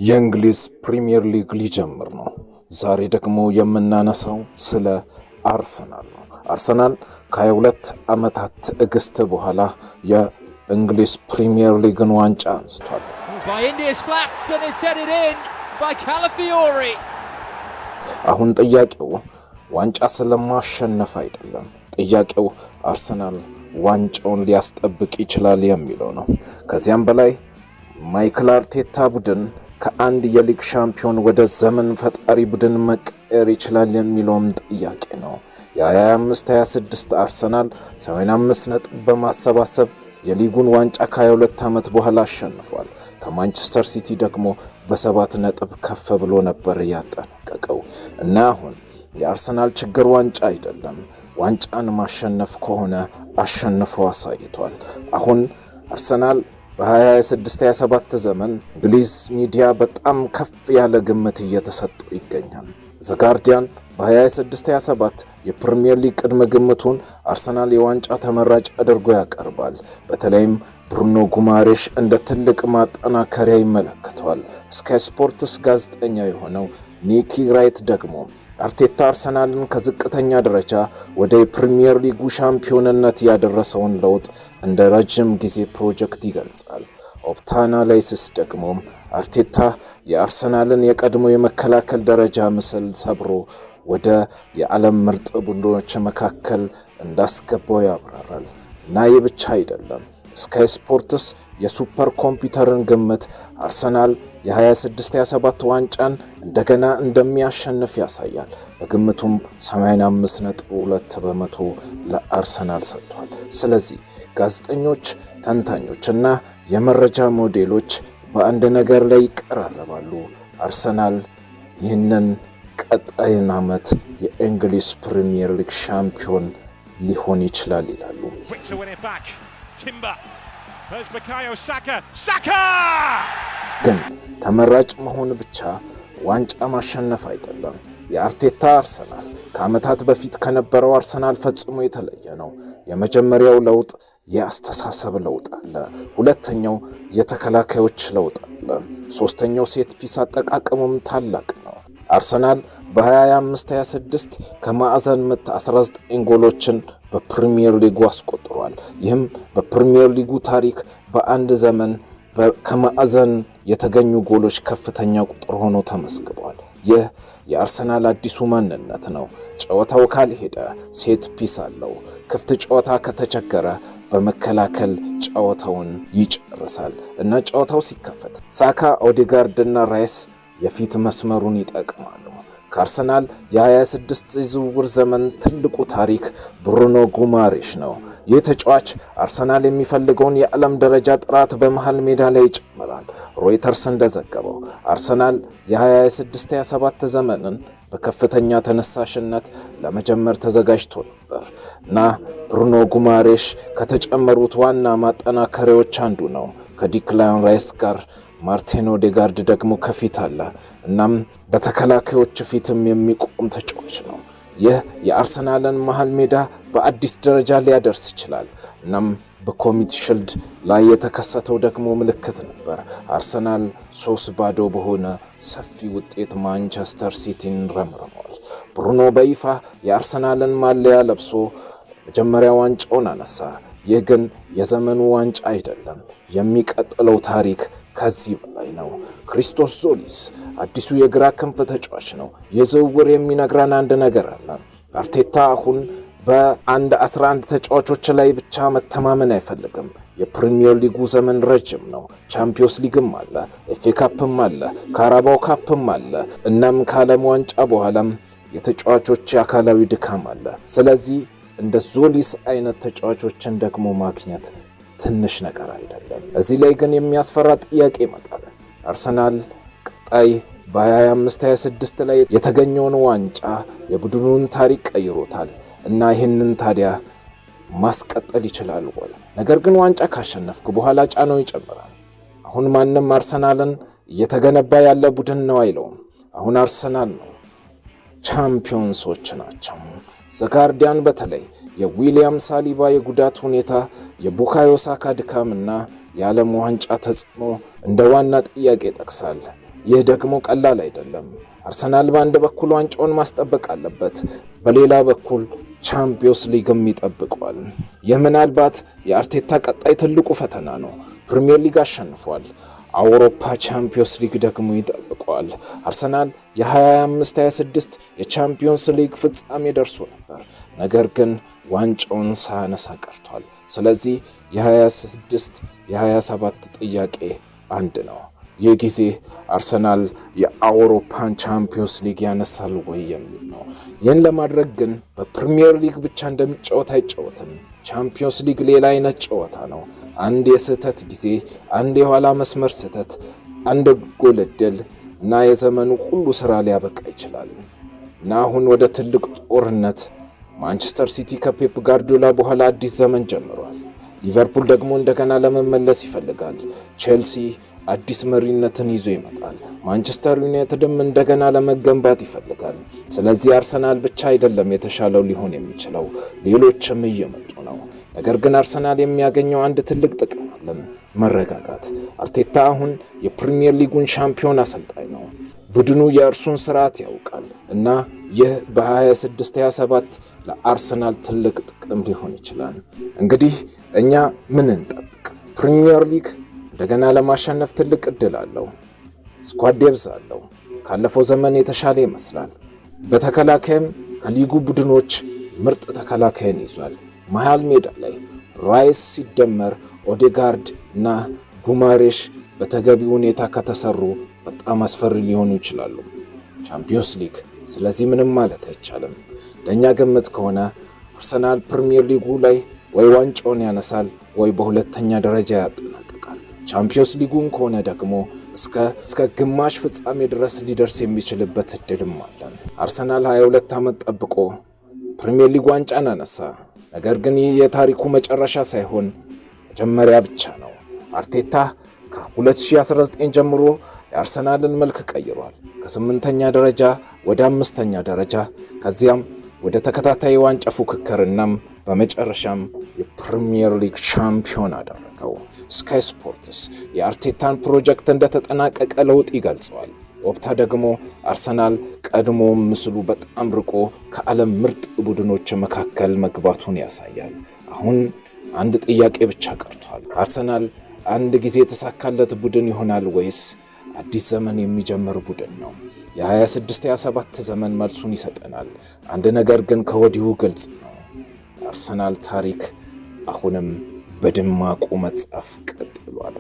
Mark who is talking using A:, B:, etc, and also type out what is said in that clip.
A: የእንግሊዝ ፕሪሚየር ሊግ ሊጀምር ነው። ዛሬ ደግሞ የምናነሳው ስለ አርሰናል ነው። አርሰናል ከ22 ዓመታት ትዕግስት በኋላ የእንግሊዝ ፕሪሚየር ሊግን ዋንጫ አንስቷል። አሁን ጥያቄው ዋንጫ ስለማሸነፍ አይደለም። ጥያቄው አርሰናል ዋንጫውን ሊያስጠብቅ ይችላል የሚለው ነው። ከዚያም በላይ ማይክል አርቴታ ቡድን ከአንድ የሊግ ሻምፒዮን ወደ ዘመን ፈጣሪ ቡድን መቀየር ይችላል የሚለውም ጥያቄ ነው። የ25-26 አርሰናል 85 ነጥብ በማሰባሰብ የሊጉን ዋንጫ ከ22 ዓመት በኋላ አሸንፏል። ከማንቸስተር ሲቲ ደግሞ በ7 ነጥብ ከፍ ብሎ ነበር ያጠናቀቀው እና አሁን የአርሰናል ችግር ዋንጫ አይደለም። ዋንጫን ማሸነፍ ከሆነ አሸንፎ አሳይቷል። አሁን አርሰናል በ26-27 ዘመን እንግሊዝ ሚዲያ በጣም ከፍ ያለ ግምት እየተሰጠው ይገኛል። ዘ ጋርዲያን በ26-27 የፕሪሚየር ሊግ ቅድመ ግምቱን አርሰናል የዋንጫ ተመራጭ አድርጎ ያቀርባል። በተለይም ብሩኖ ጉማሬሽ እንደ ትልቅ ማጠናከሪያ ይመለከተዋል። ስካይ ስፖርትስ ጋዜጠኛ የሆነው ኒኪ ራይት ደግሞ አርቴታ አርሰናልን ከዝቅተኛ ደረጃ ወደ የፕሪሚየር ሊጉ ሻምፒዮንነት ያደረሰውን ለውጥ እንደ ረጅም ጊዜ ፕሮጀክት ይገልጻል። ኦፕታናላይሲስ ደግሞ አርቴታ የአርሰናልን የቀድሞ የመከላከል ደረጃ ምስል ሰብሮ ወደ የዓለም ምርጥ ቡድኖች መካከል እንዳስገባው ያብራራል። እና ይህ ብቻ አይደለም። ስካይ ስፖርትስ የሱፐር ኮምፒውተርን ግምት አርሰናል የ26-27 ዋንጫን እንደገና እንደሚያሸንፍ ያሳያል። በግምቱም 85.2 በመቶ ለአርሰናል ሰጥቷል። ስለዚህ ጋዜጠኞች፣ ተንታኞችና የመረጃ ሞዴሎች በአንድ ነገር ላይ ይቀራረባሉ። አርሰናል ይህንን ቀጣይን ዓመት የእንግሊዝ ፕሪሚየር ሊግ ሻምፒዮን ሊሆን ይችላል ይላሉ። ግን ተመራጭ መሆን ብቻ ዋንጫ ማሸነፍ አይደለም። የአርቴታ አርሰናል ከዓመታት በፊት ከነበረው አርሰናል ፈጽሞ የተለየ ነው። የመጀመሪያው ለውጥ የአስተሳሰብ ለውጥ አለ። ሁለተኛው የተከላካዮች ለውጥ አለ። ሶስተኛው ሴት ፒስ አጠቃቀሙም ታላቅ ነው። አርሰናል በ25-26 ከማዕዘን ምት 19 ጎሎችን በፕሪሚየር ሊጉ አስቆጥሯል። ይህም በፕሪሚየር ሊጉ ታሪክ በአንድ ዘመን ከማዕዘን የተገኙ ጎሎች ከፍተኛ ቁጥር ሆኖ ተመዝግቧል። ይህ የአርሰናል አዲሱ ማንነት ነው። ጨዋታው ካልሄደ ሴት ፒስ አለው። ክፍት ጨዋታ ከተቸገረ በመከላከል ጨዋታውን ይጨርሳል እና ጨዋታው ሲከፈት ሳካ፣ ኦዴጋርድ እና ራይስ የፊት መስመሩን ይጠቅማሉ። ከአርሰናል የ26 ዝውውር ዘመን ትልቁ ታሪክ ብሩኖ ጉማሬሽ ነው። ይህ ተጫዋች አርሰናል የሚፈልገውን የዓለም ደረጃ ጥራት በመሃል ሜዳ ላይ ይጨምራል። ሮይተርስ እንደዘገበው አርሰናል የ26-27 ዘመንን በከፍተኛ ተነሳሽነት ለመጀመር ተዘጋጅቶ ነበር እና ብሩኖ ጉማሬሽ ከተጨመሩት ዋና ማጠናከሪያዎች አንዱ ነው። ከዲክላን ራይስ ጋር ማርቲን ኦዴጋርድ ደግሞ ከፊት አለ። እናም በተከላካዮች ፊትም የሚቆም ተጫዋች ነው። ይህ የአርሰናልን መሃል ሜዳ በአዲስ ደረጃ ሊያደርስ ይችላል። እናም በኮሚቲ ሺልድ ላይ የተከሰተው ደግሞ ምልክት ነበር። አርሰናል 3-0 በሆነ ሰፊ ውጤት ማንቸስተር ሲቲን ረምርሟል። ብሩኖ በይፋ የአርሰናልን ማሊያ ለብሶ መጀመሪያ ዋንጫውን አነሳ። ይህ ግን የዘመኑ ዋንጫ አይደለም። የሚቀጥለው ታሪክ ከዚህ በላይ ነው። ክሪስቶስ ዞሊስ አዲሱ የግራ ክንፍ ተጫዋች ነው። የዝውውር የሚነግረን አንድ ነገር አለ። አርቴታ አሁን በአንድ 11 ተጫዋቾች ላይ ብቻ መተማመን አይፈልግም። የፕሪሚየር ሊጉ ዘመን ረጅም ነው። ቻምፒዮንስ ሊግም አለ፣ ኤፍኤ ካፕም አለ፣ ካራባው ካፕም አለ። እናም ከዓለም ዋንጫ በኋላም የተጫዋቾች አካላዊ ድካም አለ። ስለዚህ እንደ ዞሊስ አይነት ተጫዋቾችን ደግሞ ማግኘት ትንሽ ነገር አይደለም። እዚህ ላይ ግን የሚያስፈራ ጥያቄ ይመጣል። አርሰናል ቀጣይ በ25-26 ላይ የተገኘውን ዋንጫ የቡድኑን ታሪክ ቀይሮታል እና ይህንን ታዲያ ማስቀጠል ይችላል ወይ? ነገር ግን ዋንጫ ካሸነፍኩ በኋላ ጫናው ይጨምራል። አሁን ማንም አርሰናልን እየተገነባ ያለ ቡድን ነው አይለውም። አሁን አርሰናል ነው፣ ቻምፒዮንሶች ናቸው። ዘጋርዲያን በተለይ የዊሊያም ሳሊባ የጉዳት ሁኔታ፣ የቡካዮ ሳካ ድካምና የዓለም ዋንጫ ተጽዕኖ እንደ ዋና ጥያቄ ጠቅሳል። ይህ ደግሞ ቀላል አይደለም። አርሰናል በአንድ በኩል ዋንጫውን ማስጠበቅ አለበት፣ በሌላ በኩል ቻምፒዮንስ ሊግም ይጠብቀዋል። ይህ ምናልባት የአርቴታ ቀጣይ ትልቁ ፈተና ነው። ፕሪሚየር ሊግ አሸንፏል፣ አውሮፓ ቻምፒዮንስ ሊግ ደግሞ ይጠብቀዋል። አርሰናል የ25-26 የቻምፒዮንስ ሊግ ፍጻሜ ደርሶ ነበር፣ ነገር ግን ዋንጫውን ሳያነሳ ቀርቷል። ስለዚህ የ26 የ27 ጥያቄ አንድ ነው። ይህ ጊዜ አርሰናል የአውሮፓን ቻምፒዮንስ ሊግ ያነሳል ወይ የሚል ነው። ይህን ለማድረግ ግን በፕሪሚየር ሊግ ብቻ እንደሚጫወት አይጫወትም። ቻምፒዮንስ ሊግ ሌላ አይነት ጨዋታ ነው። አንድ የስህተት ጊዜ፣ አንድ የኋላ መስመር ስህተት፣ አንድ ጎል ዕድል እና የዘመኑ ሁሉ ስራ ሊያበቃ ይችላል እና አሁን ወደ ትልቅ ጦርነት ማንቸስተር ሲቲ ከፔፕ ጋርዲዮላ በኋላ አዲስ ዘመን ጀምሯል። ሊቨርፑል ደግሞ እንደገና ለመመለስ ይፈልጋል። ቼልሲ አዲስ መሪነትን ይዞ ይመጣል። ማንቸስተር ዩናይትድም እንደገና ለመገንባት ይፈልጋል። ስለዚህ አርሰናል ብቻ አይደለም የተሻለው ሊሆን የሚችለው፣ ሌሎችም እየመጡ ነው። ነገር ግን አርሰናል የሚያገኘው አንድ ትልቅ ጥቅም አለ፣ መረጋጋት። አርቴታ አሁን የፕሪሚየር ሊጉን ሻምፒዮን አሰልጣኝ ነው። ቡድኑ የእርሱን ስርዓት ያውቃል እና ይህ በ26-27 ለአርሰናል ትልቅ ጥቅም ሊሆን ይችላል። እንግዲህ እኛ ምን እንጠብቅ? ፕሪሚየር ሊግ እንደገና ለማሸነፍ ትልቅ እድል አለው። ስኳድ ዴፕዝ አለው። ካለፈው ዘመን የተሻለ ይመስላል። በተከላካይም ከሊጉ ቡድኖች ምርጥ ተከላካይን ይዟል። መሃል ሜዳ ላይ ራይስ ሲደመር ኦዴጋርድ እና ጉማሬሽ በተገቢ ሁኔታ ከተሰሩ በጣም አስፈሪ ሊሆኑ ይችላሉ። ቻምፒዮንስ ሊግ ስለዚህ ምንም ማለት አይቻልም። ለእኛ ግምት ከሆነ አርሰናል ፕሪሚየር ሊጉ ላይ ወይ ዋንጫውን ያነሳል ወይ በሁለተኛ ደረጃ ያጠናቅቃል። ቻምፒዮንስ ሊጉን ከሆነ ደግሞ እስከ ግማሽ ፍጻሜ ድረስ ሊደርስ የሚችልበት እድልም አለን። አርሰናል 22 ዓመት ጠብቆ ፕሪሚየር ሊግ ዋንጫን አነሳ። ነገር ግን ይህ የታሪኩ መጨረሻ ሳይሆን መጀመሪያ ብቻ ነው። አርቴታ ከ2019 ጀምሮ የአርሰናልን መልክ ቀይሯል። ከ8ኛ ደረጃ ወደ 5ኛ ደረጃ፣ ከዚያም ወደ ተከታታይ ዋንጫ ፉክክርናም በመጨረሻም የፕሪሚየር ሊግ ሻምፒዮን አደረገው። ስካይ ስፖርትስ የአርቴታን ፕሮጀክት እንደተጠናቀቀ ለውጥ ይገልጸዋል። ኦፕታ ደግሞ አርሰናል ቀድሞ ምስሉ በጣም ርቆ ከዓለም ምርጥ ቡድኖች መካከል መግባቱን ያሳያል። አሁን አንድ ጥያቄ ብቻ ቀርቷል። አርሰናል አንድ ጊዜ የተሳካለት ቡድን ይሆናል ወይስ አዲስ ዘመን የሚጀምር ቡድን ነው? የ26-27 ዘመን መልሱን ይሰጠናል። አንድ ነገር ግን ከወዲሁ ግልጽ ነው። የአርሰናል ታሪክ አሁንም በደማቁ መጻፍ ቀጥሏል።